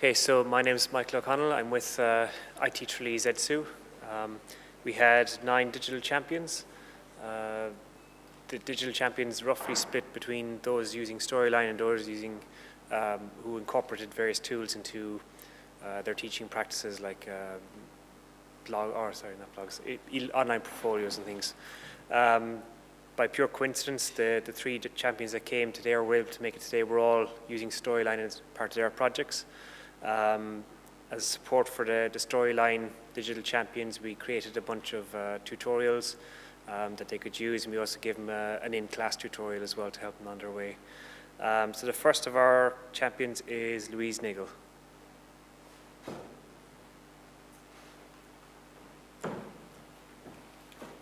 Okay, so my name is Michael O'Connell. I'm with IT Tralee ZSU. We had 9 digital champions. The digital champions roughly split between those using Storyline and those using who incorporated various tools into their teaching practices, like online portfolios and things. By pure coincidence, the 3 champions that came today or were able to make it today were all using Storyline as part of their projects. As support for the Storyline digital champions, we created a bunch of tutorials that they could use, and we also gave them an in-class tutorial as well to help them on their way. So the first of our champions is Louise Nagel.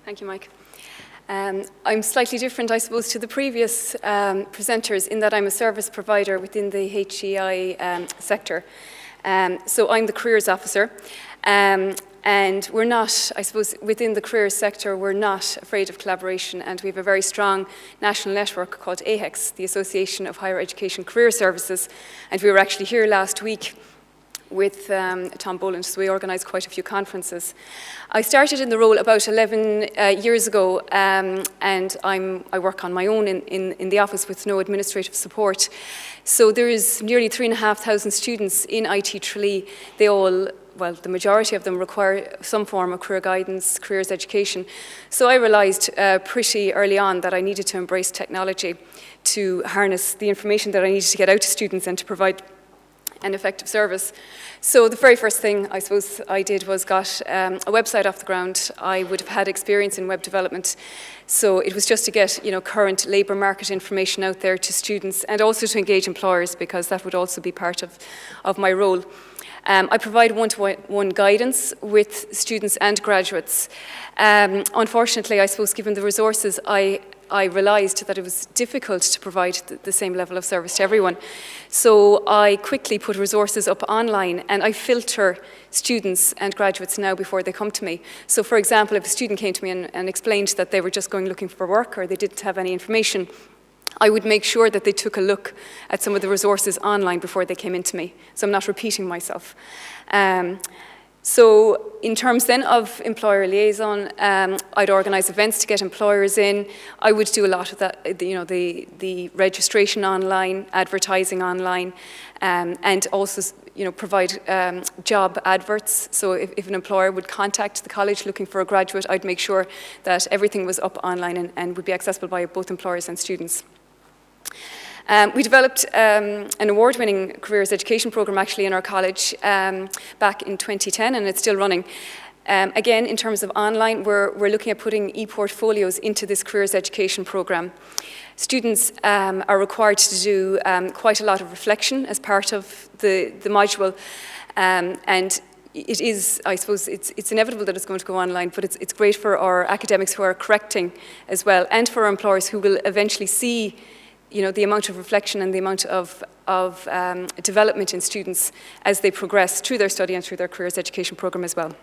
Thank you, Mike. I'm slightly different, I suppose, to the previous presenters in that I'm a service provider within the HEI sector. So I'm the careers officer, and we're not, I suppose, within the careers sector, we're not afraid of collaboration, and we have a very strong national network called AHEX, the Association of Higher Education Career Services, and we were actually here last week with Tom Boland, so we organised quite a few conferences. I started in the role about 11 years ago, and I work on my own in the office with no administrative support. So there is nearly 3,500 students in IT Tralee. They all, well, the majority of them require some form of career guidance, careers education. So I realised pretty early on that I needed to embrace technology to harness the information that I needed to get out to students and to provide an effective service. So the very first thing I suppose I did was got a website off the ground. I would have had experience in web development, so it was just to get current labour market information out there to students, and also to engage employers, because that would also be part of my role. I provide one-to-one guidance with students and graduates. Unfortunately, I suppose, given the resources, I realised that it was difficult to provide the same level of service to everyone. So I quickly put resources up online, and I filter students and graduates now before they come to me. So for example, if a student came to me and explained that they were just going looking for work, or they didn't have any information, I would make sure that they took a look at some of the resources online before they came into me, so I'm not repeating myself. So in terms then of employer liaison, I'd organise events to get employers in. I would do a lot of that, the registration online, advertising online, and also provide job adverts. So if an employer would contact the college looking for a graduate, I'd make sure that everything was up online and would be accessible by both employers and students. We developed an award-winning careers education program actually in our college back in 2010, and it's still running. Again, in terms of online, we're looking at putting e-portfolios into this careers education program. Students are required to do quite a lot of reflection as part of the module, and it is, I suppose, it's inevitable that it's going to go online, but it's great for our academics who are correcting as well, and for our employers who will eventually see the amount of reflection and the amount of development in students as they progress through their study and through their careers education program as well.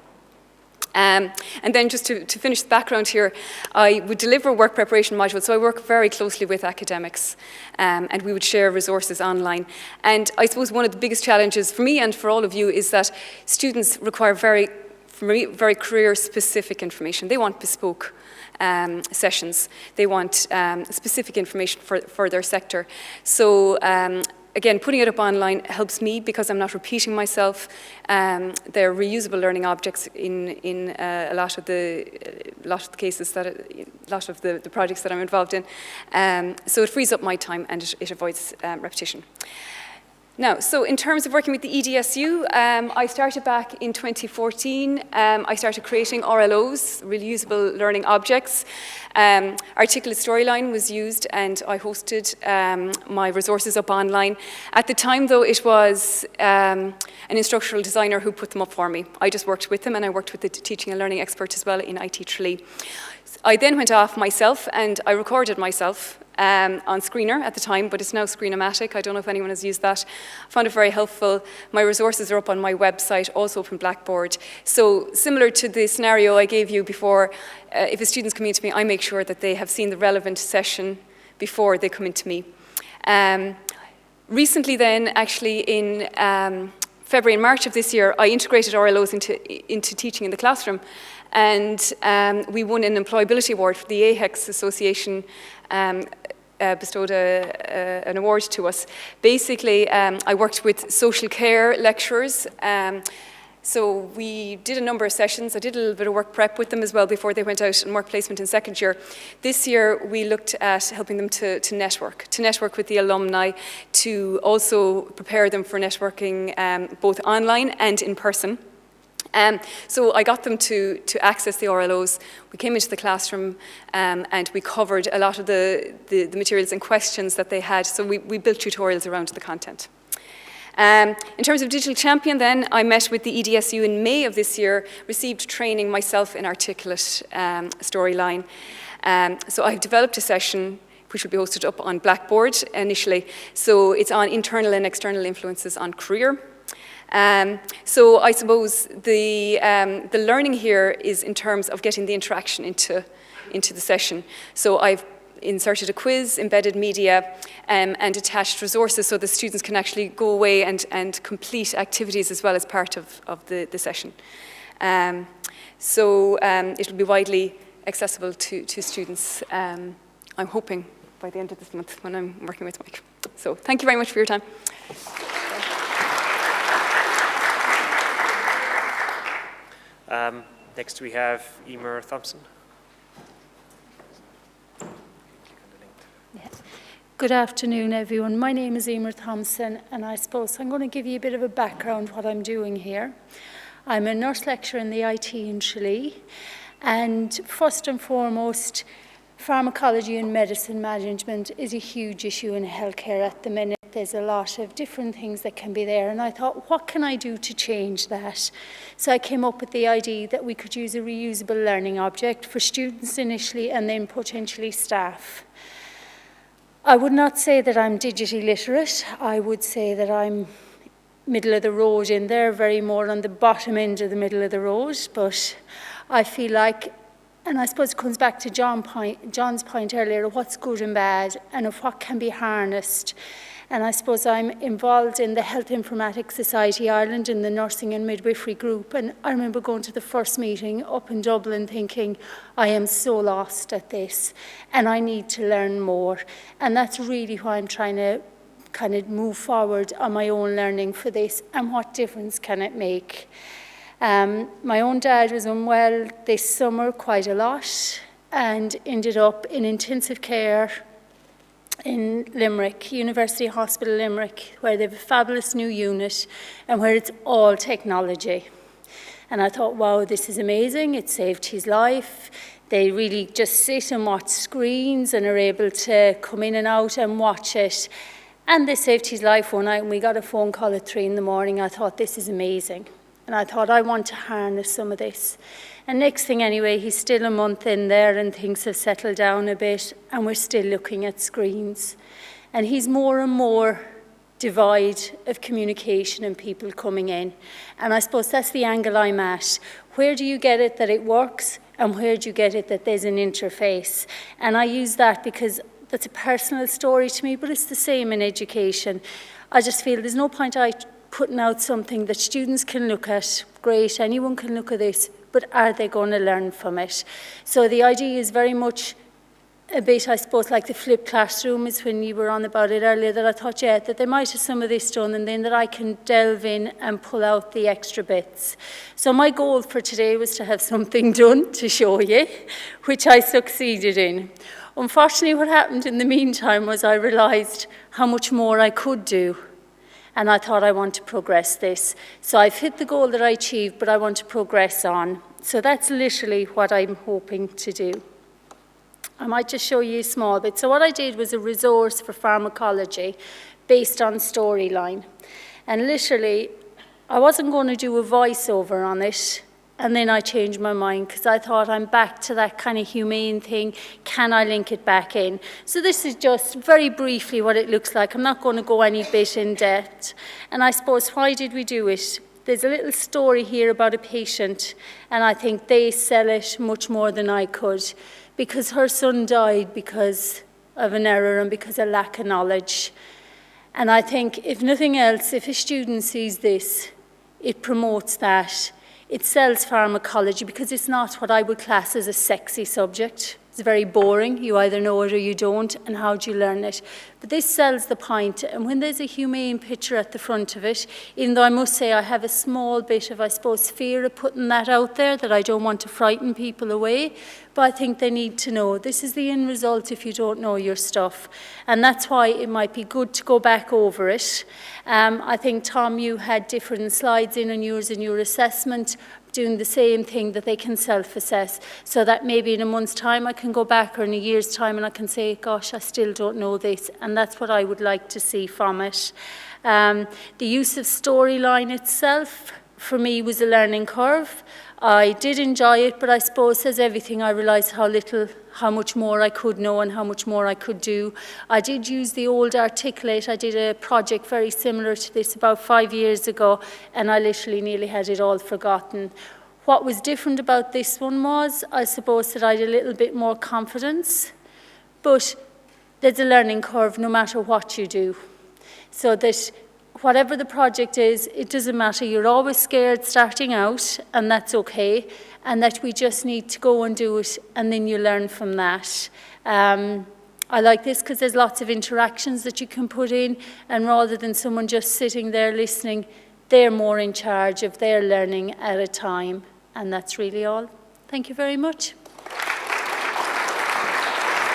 And then just to finish the background here, I would deliver a work preparation module, so I work very closely with academics, and we would share resources online. And I suppose one of the biggest challenges for me and for all of you is that students require very career-specific information. They want bespoke sessions. They want specific information for their sector. So again, putting it up online helps me because I'm not repeating myself. They're reusable learning objects in a lot of the cases a lot of the projects that I'm involved in. So it frees up my time, and it avoids repetition. Now, so in terms of working with the EDSU, I started back in 2014. I started creating RLOs, reusable learning objects. Articulate Storyline was used, and I hosted my resources up online. At the time, though, it was an instructional designer who put them up for me. I just worked with them, and I worked with the teaching and learning expert as well in IT Tralee. I then went off myself, and I recorded myself on Screener at the time, but it's now Screenomatic. I don't know if anyone has used that. I found it very helpful. My resources are up on my website, also up in Blackboard. So similar to the scenario I gave you before, if a student's coming to me, I make sure that they have seen the relevant session before they come into me. Recently then, actually in February and March of this year, I integrated RLOs into teaching in the classroom, and we won an employability award for the AHEX Association. Bestowed an award to us. Basically, I worked with social care lecturers. So we did a number of sessions. I did a little bit of work prep with them as well before they went out and work placement in second year. This year, we looked at helping them to network with the alumni, to also prepare them for networking both online and in person. So I got them to access the RLOs. We came into the classroom and we covered a lot of the materials and questions that they had. So we built tutorials around the content. In terms of Digital Champion then, I met with the EDSU in May of this year, received training myself in articulate storyline. So I've developed a session which will be hosted up on Blackboard initially. So it's on internal and external influences on career. So I suppose the learning here is in terms of getting the interaction into the session. So I've inserted a quiz, embedded media, and attached resources so the students can actually go away and complete activities as well as part of the session. So it will be widely accessible to students, I'm hoping, by the end of this month when I'm working with Mike. So thank you very much for your time. Next we have Emer Thompson. Yeah. Good afternoon, everyone. My name is Emer Thompson, and I suppose I'm going to give you a bit of a background what I'm doing here. I'm a nurse lecturer in the IT in Tralee, and first and foremost, pharmacology and medicine management is a huge issue in healthcare at the minute. There's a lot of different things that can be there, and I thought, what can I do to change that? So I came up with the idea that we could use a reusable learning object for students initially and then potentially staff. I would not say that I'm digitally literate. I would say that I'm middle of the road in there, very more on the bottom end of the middle of the road, but I feel like, and I suppose it comes back to John's point earlier, of what's good and bad and of what can be harnessed. And I suppose I'm involved in the Health Informatics Society Ireland in the nursing and midwifery group. And I remember going to the first meeting up in Dublin thinking, I am so lost at this and I need to learn more. And that's really why I'm trying to kind of move forward on my own learning for this and what difference can it make. My own dad was unwell this summer quite a lot and ended up in intensive care in Limerick, University Hospital Limerick, where they have a fabulous new unit and where it's all technology. And I thought, wow, this is amazing. It saved his life. They really just sit and watch screens and are able to come in and out and watch it. And they saved his life one night, and we got a phone call at 3 in the morning. I thought, this is amazing. And I thought, I want to harness some of this. And next thing anyway, he's still a month in there and things have settled down a bit and we're still looking at screens. And he's more and more devoid of communication and people coming in. And I suppose that's the angle I'm at. Where do you get it that it works and where do you get it that there's an interface? And I use that because that's a personal story to me, but it's the same in education. I just feel there's no point putting out something that students can look at. Great, anyone can look at this, but are they going to learn from it? So the idea is very much a bit, I suppose, like the flipped classroom is when you were on about it earlier, that I thought, yeah, that they might have some of this done and then that I can delve in and pull out the extra bits. So my goal for today was to have something done to show you, which I succeeded in. Unfortunately, what happened in the meantime was I realised how much more I could do. And I thought I want to progress this. So I've hit the goal that I achieved, but I want to progress on. So that's literally what I'm hoping to do. I might just show you a small bit. So what I did was a resource for pharmacology based on storyline. And literally, I wasn't going to do a voiceover on it. And then I changed my mind because I thought I'm back to that kind of humane thing. Can I link it back in? So this is just very briefly what it looks like. I'm not going to go any bit in depth. And I suppose, why did we do it? There's a little story here about a patient, and I think they sell it much more than I could, because her son died because of an error and because of lack of knowledge. And I think, if nothing else, if a student sees this, it promotes that. It sells pharmacology because it's not what I would class as a sexy subject. It's very boring. You either know it or you don't, and how do you learn it? But this sells the point, and when there's a humane picture at the front of it, even though I must say I have a small bit of, I suppose, fear of putting that out there, that I don't want to frighten people away, but I think they need to know this is the end result if you don't know your stuff. And that's why it might be good to go back over it. I think, Tom, you had different slides in yours in your assessment, doing the same thing, that they can self-assess, so that maybe in a month's time I can go back, or in a year's time, and I can say, gosh, I still don't know this, and that's what I would like to see from it. The use of storyline itself, for me, was a learning curve. I did enjoy it, but I suppose, as everything, I realised how much more I could know and how much more I could do. I did use the old Articulate. I did a project very similar to this about 5 years ago, and I literally nearly had it all forgotten. What was different about this one was, I suppose, that I had a little bit more confidence, but there's a learning curve no matter what you do. So that whatever the project is, it doesn't matter. You're always scared starting out, and that's okay, and that we just need to go and do it, and then you learn from that. I like this because there's lots of interactions that you can put in, and rather than someone just sitting there listening, they're more in charge of their learning at a time, and that's really all. Thank you very much.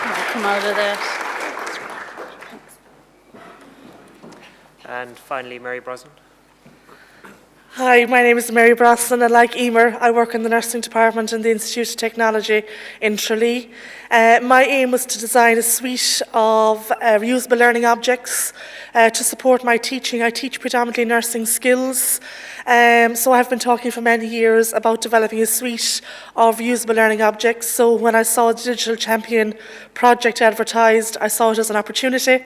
I'll come out of that. And finally, Mary Brosnan. Hi, my name is Mary Brosnan, and like Emer, I work in the nursing department in the Institute of Technology in Tralee. My aim was to design a suite of reusable learning objects to support my teaching. I teach predominantly nursing skills, so I've been talking for many years about developing a suite of reusable learning objects. So when I saw the Digital Champion project advertised, I saw it as an opportunity,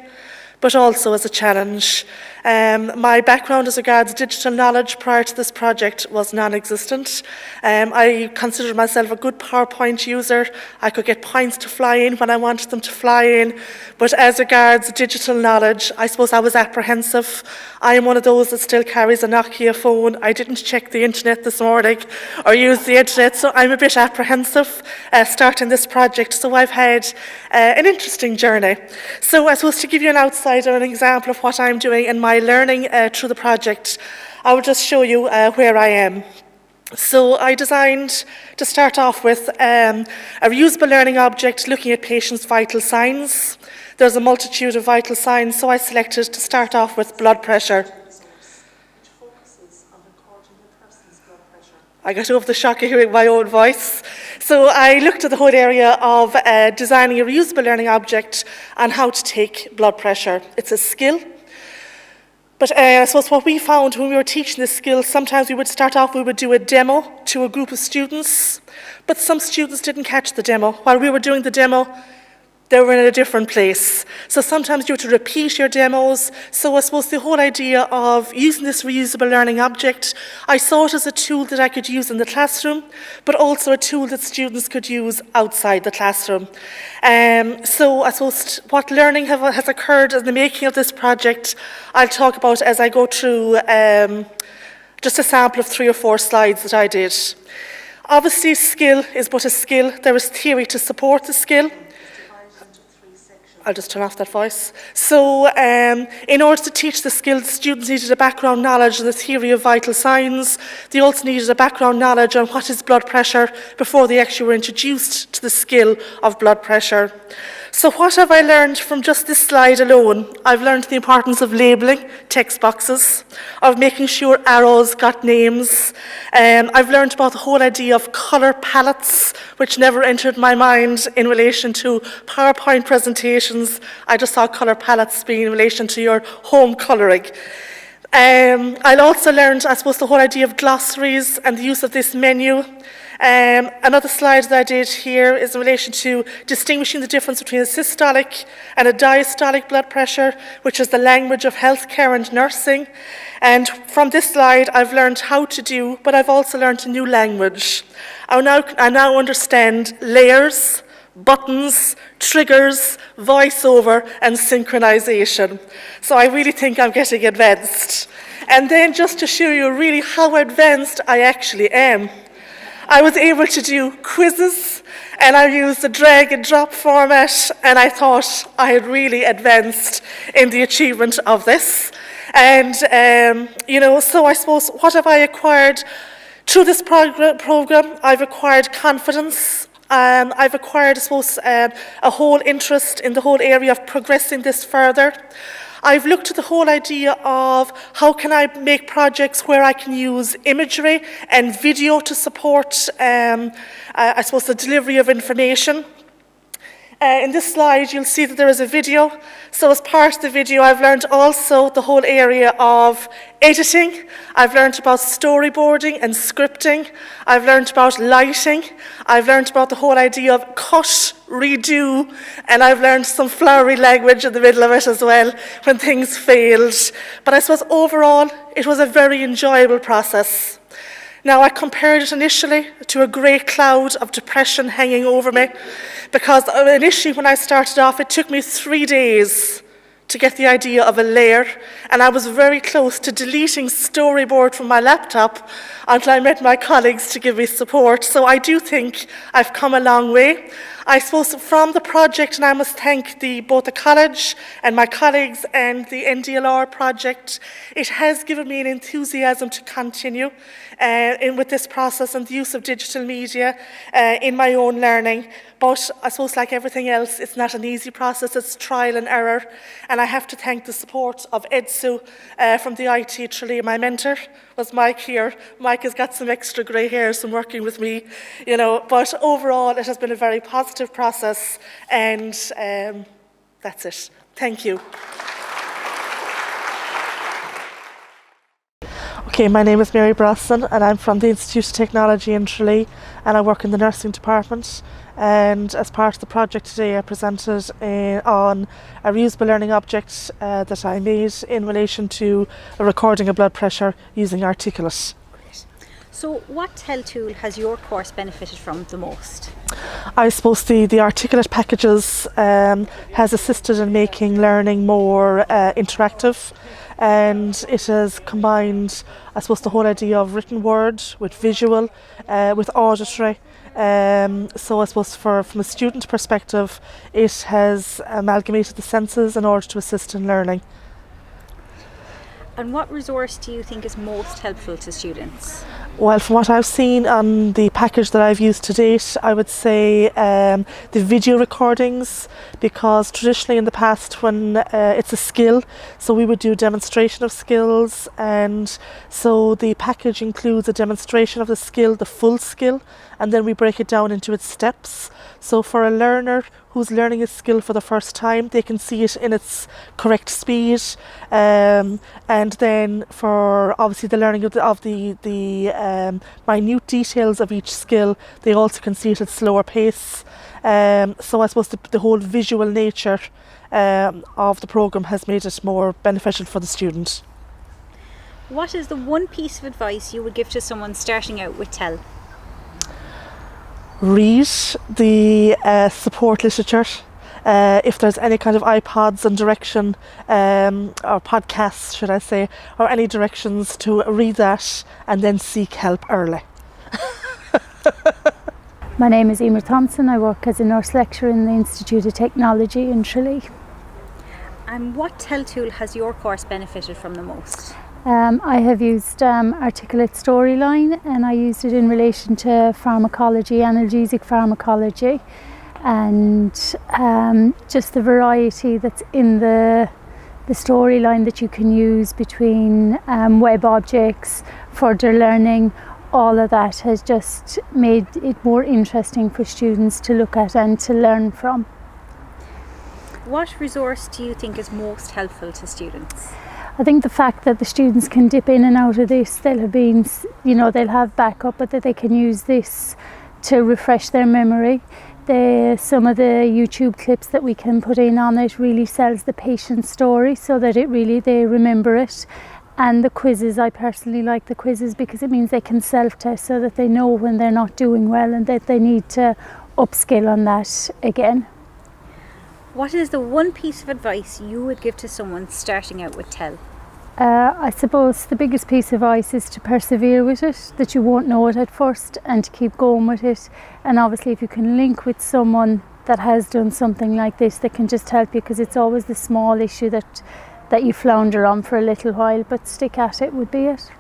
but also as a challenge. My background as regards digital knowledge prior to this project was non-existent. I considered myself a good PowerPoint user. I could get points to fly in when I wanted them to fly in, but as regards digital knowledge, I suppose I was apprehensive. I am one of those that still carries a Nokia phone. I didn't check the internet this morning or use the internet, so I'm a bit apprehensive starting this project. So I've had an interesting journey. So I suppose to give you an outsider, an example of what I'm doing in my learning through the project, I will just show you where I am. So I designed, to start off with, a reusable learning object looking at patients' vital signs. There's a multitude of vital signs, so I selected to start off with blood pressure. I got over the shock of hearing my own voice. So I looked at the whole area of designing a reusable learning object on how to take blood pressure. It's a skill. But I suppose what we found when we were teaching this skill, sometimes we would start off, we would do a demo to a group of students, but some students didn't catch the demo. While we were doing the demo, they were in a different place. So sometimes you have to repeat your demos. So I suppose the whole idea of using this reusable learning object, I saw it as a tool that I could use in the classroom, but also a tool that students could use outside the classroom. So I suppose what learning has occurred in the making of this project, I'll talk about as I go through just a sample of 3 or 4 slides that I did. Obviously, skill is but a skill. There is theory to support the skill. I'll just turn off that voice. So in order to teach the skill, students needed a background knowledge in the theory of vital signs. They also needed a background knowledge on what is blood pressure before they actually were introduced to the skill of blood pressure. So what have I learned from just this slide alone? I've learned the importance of labelling text boxes, of making sure arrows got names. I've learned about the whole idea of colour palettes, which never entered my mind in relation to PowerPoint presentations. I just saw colour palettes being in relation to your home colouring. I also learned, I suppose, the whole idea of glossaries and the use of this menu. Another slide that I did here is in relation to distinguishing the difference between a systolic and a diastolic blood pressure, which is the language of healthcare and nursing. And from this slide, I've learned how to do, but I've also learned a new language. I now understand layers, buttons, triggers, voiceover, and synchronization. So I really think I'm getting advanced. And then just to show you really how advanced I actually am, I was able to do quizzes, and I used the drag and drop format, and I thought I had really advanced in the achievement of this. And, so I suppose, what have I acquired through this program? I've acquired confidence. I've acquired, I suppose, a whole interest in the whole area of progressing this further. I've looked at the whole idea of how can I make projects where I can use imagery and video to support, I suppose, the delivery of information. In this slide, you'll see that there is a video. So as part of the video, I've learned also the whole area of editing. I've learned about storyboarding and scripting. I've learned about lighting. I've learned about the whole idea of cut, redo, and I've learned some flowery language in the middle of it as well when things failed. But I suppose overall, it was a very enjoyable process. Now, I compared it initially to a grey cloud of depression hanging over me, because initially when I started off, it took me 3 days to get the idea of a layer, and I was very close to deleting storyboard from my laptop until I met my colleagues to give me support. So I do think I've come a long way. I suppose from the project, and I must thank both the college and my colleagues and the NDLR project, it has given me an enthusiasm to continue with this process and the use of digital media in my own learning. But I suppose like everything else, it's not an easy process, it's trial and error. And I have to thank the support of EDSU from the IT Tralee. My mentor was Mike here. Mike has got some extra grey hairs from working with me, but overall it has been a very positive process, and that's it. Thank you. Okay, my name is Mary Brosnan, and I'm from the Institute of Technology in Tralee, and I work in the nursing department. And as part of the project today, I presented on a reusable learning object that I made in relation to a recording of blood pressure using Articulate. So what TEL tool has your course benefited from the most? I suppose the Articulate packages has assisted in making learning more interactive, and it has combined, I suppose, the whole idea of written word with visual, with auditory. So I suppose from a student perspective, it has amalgamated the senses in order to assist in learning. And what resource do you think is most helpful to students? Well, from what I've seen on the package that I've used to date, I would say the video recordings, because traditionally in the past when it's a skill, so we would do demonstration of skills, and so the package includes a demonstration of the skill, the full skill, and then we break it down into its steps. So for a learner who's learning a skill for the first time, they can see it in its correct speed, and then for obviously the learning of the minute details of each skill, they also can see it at slower pace. So I suppose the whole visual nature of the programme has made it more beneficial for the student. What is the one piece of advice you would give to someone starting out with TEL? Read the support literature. If there's any kind of iPods and direction, or podcasts, should I say, or any directions, to read that and then seek help early. My name is Emer Thompson. I work as a nurse lecturer in the Institute of Technology in Tralee. And what TEL tool has your course benefited from the most? I have used Articulate Storyline, and I used it in relation to pharmacology, analgesic pharmacology, and just the variety that's in the storyline that you can use between web objects, further learning. All of that has just made it more interesting for students to look at and to learn from. What resource do you think is most helpful to students? I think the fact that the students can dip in and out of this, they'll have backup, but that they can use this to refresh their memory. Some of the YouTube clips that we can put in on it really sells the patient story, so that they remember it. And the quizzes, I personally like the quizzes because it means they can self-test, so that they know when they're not doing well and that they need to upskill on that again. What is the one piece of advice you would give to someone starting out with TEL? I suppose the biggest piece of advice is to persevere with it, that you won't know it at first, and to keep going with it. And obviously if you can link with someone that has done something like this, that can just help you, because it's always the small issue that you flounder on for a little while, but stick at it would be it.